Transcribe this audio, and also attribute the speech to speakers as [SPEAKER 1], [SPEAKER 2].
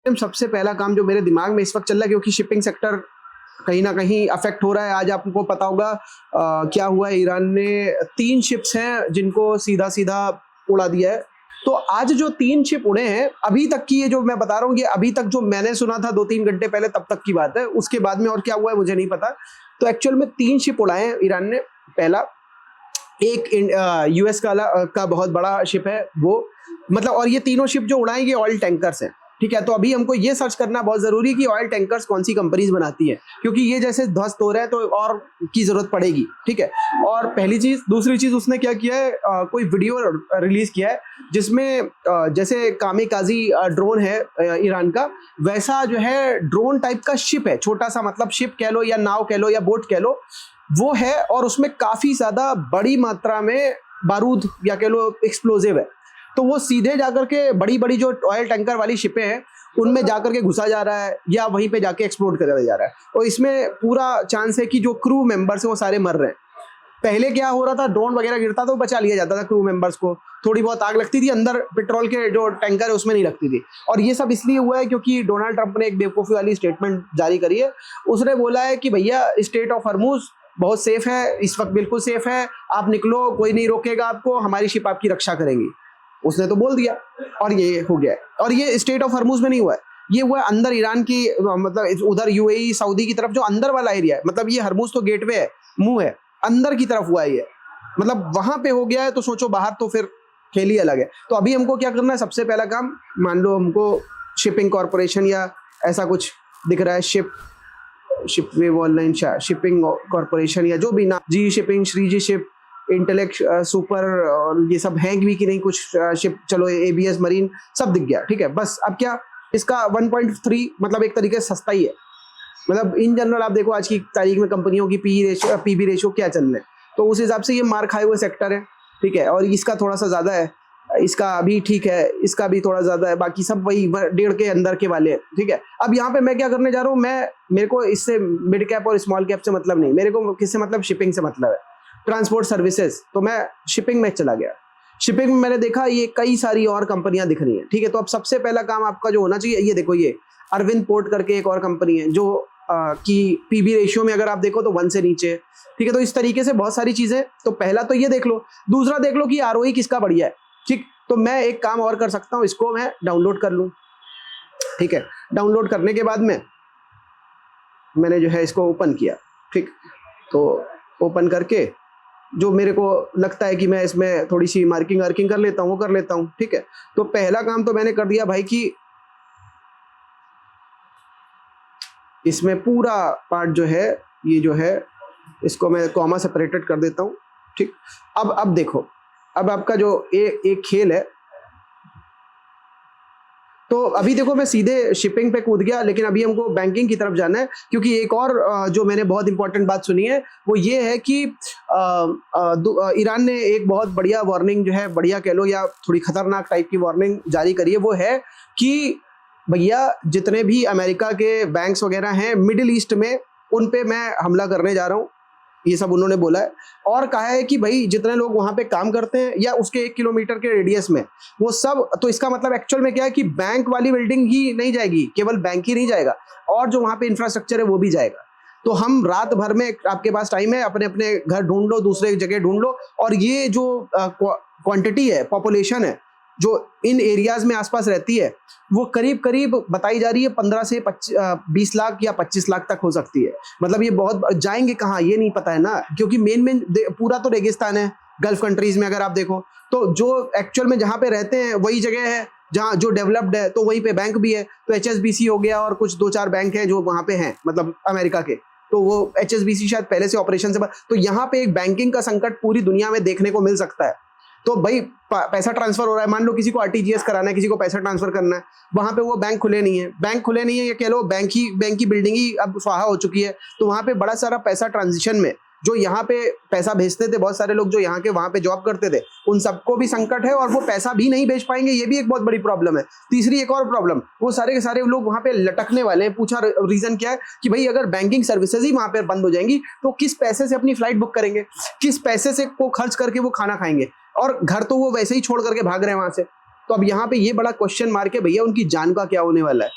[SPEAKER 1] सबसे पहला काम जो मेरे दिमाग में इस वक्त चल रहा है, क्योंकि शिपिंग सेक्टर कहीं ना कहीं अफेक्ट हो रहा है। आज आपको पता होगा क्या हुआ है, ईरान ने 3 शिप्स हैं जिनको सीधा सीधा उड़ा दिया है। तो आज जो 3 शिप उड़े हैं, अभी तक की ये जो मैं बता रहा हूँ, ये अभी तक जो मैंने सुना था 2-3 घंटे पहले, तब तक की बात है। उसके बाद में और क्या हुआ है मुझे नहीं पता। तो एक्चुअल में 3 शिप उड़ाए हैं ईरान ने। पहला एक यूएस का बहुत बड़ा शिप है वो, मतलब, और ये तीनों शिप जो उड़ाएंगे ऑयल टैंकर्स हैं, ठीक है। तो अभी हमको ये सर्च करना बहुत जरूरी है कि ऑयल टैंकर्स कौन सी कंपनीज बनाती है, क्योंकि ये जैसे ध्वस्त हो रहा है तो और की जरूरत पड़ेगी, ठीक है। और पहली चीज। दूसरी चीज, उसने क्या किया है, कोई वीडियो रिलीज किया है जिसमें जैसे कामिकाजी ड्रोन है ईरान का, वैसा जो है ड्रोन टाइप का शिप है, छोटा सा, मतलब शिप कह लो या नाव कह लो या बोट कह लो, वो है। और उसमें काफी ज्यादा बड़ी मात्रा में बारूद या कह लो एक्सप्लोजिव है। तो वो सीधे जाकर के बड़ी बड़ी जो ऑयल टैंकर वाली शिपें हैं उनमें जाकर के घुसा जा रहा है या वहीं पे जाके एक्सप्लोड करा जा रहा है। और इसमें पूरा चांस है कि जो क्रू मेंबर्स हैं वो सारे मर रहे हैं। पहले क्या हो रहा था, ड्रोन वगैरह गिरता तो बचा लिया जाता था क्रू मेंबर्स को, थोड़ी बहुत आग लगती थी अंदर, पेट्रोल के जो टैंकर है उसमें नहीं लगती थी। और ये सब इसलिए हुआ है क्योंकि डोनाल्ड ट्रंप ने एक बेवकूफ़ी वाली स्टेटमेंट जारी करी है। उसने बोला है कि भैया स्ट्रेट ऑफ हॉर्मुज बहुत सेफ है, इस वक्त बिल्कुल सेफ है, आप निकलो, कोई नहीं रोकेगा आपको, हमारी शिप आपकी रक्षा करेंगी। उसने तो बोल दिया और ये हो गया है। और ये स्ट्रेट ऑफ हॉर्मुज में नहीं हुआ है, ये हुआ अंदर ईरान की, मतलब उधर यूएई सऊदी की तरफ जो अंदर वाला एरिया है, मतलब ये हर्मुज तो गेटवे है, मुंह है, अंदर की तरफ हुआ है ये, मतलब वहां पे हो गया है। तो सोचो बाहर तो फिर खेल ही अलग है। तो अभी हमको क्या करना है, सबसे पहला काम, मान लो हमको शिपिंग कॉर्पोरेशन या ऐसा कुछ दिख रहा है, शिपवेव ऑनलाइन शिपिंग कॉर्पोरेशन या जो भी नाम, G shipping, Shreeji ship, intellect super, ये सब हैं भी कि नहीं कुछ शिप, चलो एबीएस मरीन सब दिख गया, ठीक है। बस अब क्या, इसका 1.3 मतलब एक तरीके से सस्ता ही है। मतलब इन जनरल आप देखो आज की तारीख में कंपनियों की पीबी रेशियो क्या चल रहे हैं, तो उस हिसाब से ये मार खाए हुए सेक्टर है, ठीक है। और इसका थोड़ा सा ज्यादा है, इसका अभी ठीक है, इसका भी थोड़ा ज्यादा है, बाकी सब वही 1.5 के अंदर के वाले हैं, ठीक है। अब यहाँ पे मैं क्या करने जा रहा हूँ, मेरे को इससे मिड कैप और स्मॉल कैप से मतलब नहीं, मेरे को किससे मतलब, शिपिंग से मतलब है, ट्रांसपोर्ट सर्विसेज। तो मैं शिपिंग में चला गया। शिपिंग में मैंने देखा ये कई सारी और कंपनियां दिख रही हैं, ठीक है। तो अब सबसे पहला काम आपका जो होना चाहिए, ये देखो, ये अरविंद पोर्ट करके एक और कंपनी है जो की पीबी रेशियो में अगर आप देखो तो 1 से नीचे, ठीक है। तो इस तरीके से बहुत सारी चीजें, तो पहला तो ये देख लो। दूसरा देख लो कि आरओई किसका बढ़िया है, ठीक। तो मैं एक काम और कर सकता हूँ, इसको मैं डाउनलोड कर लूँ, ठीक है। डाउनलोड करने के बाद में मैंने जो है इसको ओपन किया, ठीक। तो ओपन करके जो मेरे को लगता है कि मैं इसमें थोड़ी सी मार्किंग वार्किंग कर लेता हूँ, वो कर लेता हूँ, ठीक है। तो पहला काम तो मैंने कर दिया भाई कि इसमें पूरा पार्ट जो है, ये जो है इसको मैं कॉमा सेपरेटेड कर देता हूँ, ठीक। अब देखो, अब आपका जो एक खेल है। तो अभी देखो मैं सीधे शिपिंग पे कूद गया, लेकिन अभी हमको बैंकिंग की तरफ जाना है, क्योंकि एक और जो मैंने बहुत इंपॉर्टेंट बात सुनी है वो ये है कि ईरान ने एक बहुत बढ़िया वार्निंग जो है, बढ़िया कह लो या थोड़ी खतरनाक टाइप की वार्निंग जारी करी है। वो है कि भैया जितने भी अमेरिका के बैंक्स वगैरह हैं मिडिल ईस्ट में, उन पे मैं हमला करने जा रहा हूँ, ये सब उन्होंने बोला है। और कहा है कि भाई जितने लोग वहां पे काम करते हैं या उसके 1 किलोमीटर के रेडियस में, वो सब, तो इसका मतलब एक्चुअल में क्या है कि बैंक वाली बिल्डिंग ही नहीं जाएगी, केवल बैंक ही नहीं जाएगा, और जो वहां पे इंफ्रास्ट्रक्चर है वो भी जाएगा। तो हम रात भर में, आपके पास टाइम है, अपने अपने घर ढूंढ लो, दूसरे जगह ढूंढ लो। और ये जो क्वांटिटी है, पॉपुलेशन है जो इन एरियाज में आसपास रहती है, वो करीब करीब बताई जा रही है 15 से 20 लाख या 25 लाख तक हो सकती है। मतलब ये बहुत, जाएंगे कहाँ ये नहीं पता है ना, क्योंकि मेन पूरा तो रेगिस्तान है गल्फ कंट्रीज में अगर आप देखो। तो जो एक्चुअल में जहाँ पे रहते हैं वही जगह है जहाँ जो डेवलप्ड है, तो वहीं पे बैंक भी है। तो एचएसबीसी हो गया और कुछ 2-4 बैंक हैं जो वहाँ पे हैं, मतलब अमेरिका के। तो वो एचएसबीसी शायद पहले से ऑपरेशन से, तो यहाँ पे एक बैंकिंग का संकट पूरी दुनिया में देखने को मिल सकता है। तो भाई पैसा ट्रांसफर हो रहा है, मान लो किसी को आरटीजीएस कराना है, किसी को पैसा ट्रांसफर करना है, वहां पे वो बैंक खुले नहीं है, ये कह लो बैंक की बिल्डिंग ही अब स्वाहा हो चुकी है। तो वहां पे बड़ा सारा पैसा ट्रांजिशन में, जो यहाँ पे पैसा भेजते थे बहुत सारे लोग जो यहाँ के वहां पे जॉब करते थे, उन सबको भी संकट है, और वो पैसा भी नहीं भेज पाएंगे, ये भी एक बहुत बड़ी प्रॉब्लम है। तीसरी एक और प्रॉब्लम, वो सारे के सारे लोग वहां पे लटकने वाले हैं। पूछा रीजन क्या है कि भाई अगर बैंकिंग सर्विसेज ही वहां पे बंद हो जाएंगी तो किस पैसे से अपनी फ्लाइट बुक करेंगे, किस पैसे से को खर्च करके वो खाना खाएंगे, और घर तो वो वैसे ही छोड़ करके भाग रहे हैं वहां से। तो अब यहाँ पे ये बड़ा क्वेश्चन मार्क है भैया, उनकी जान का क्या होने वाला है।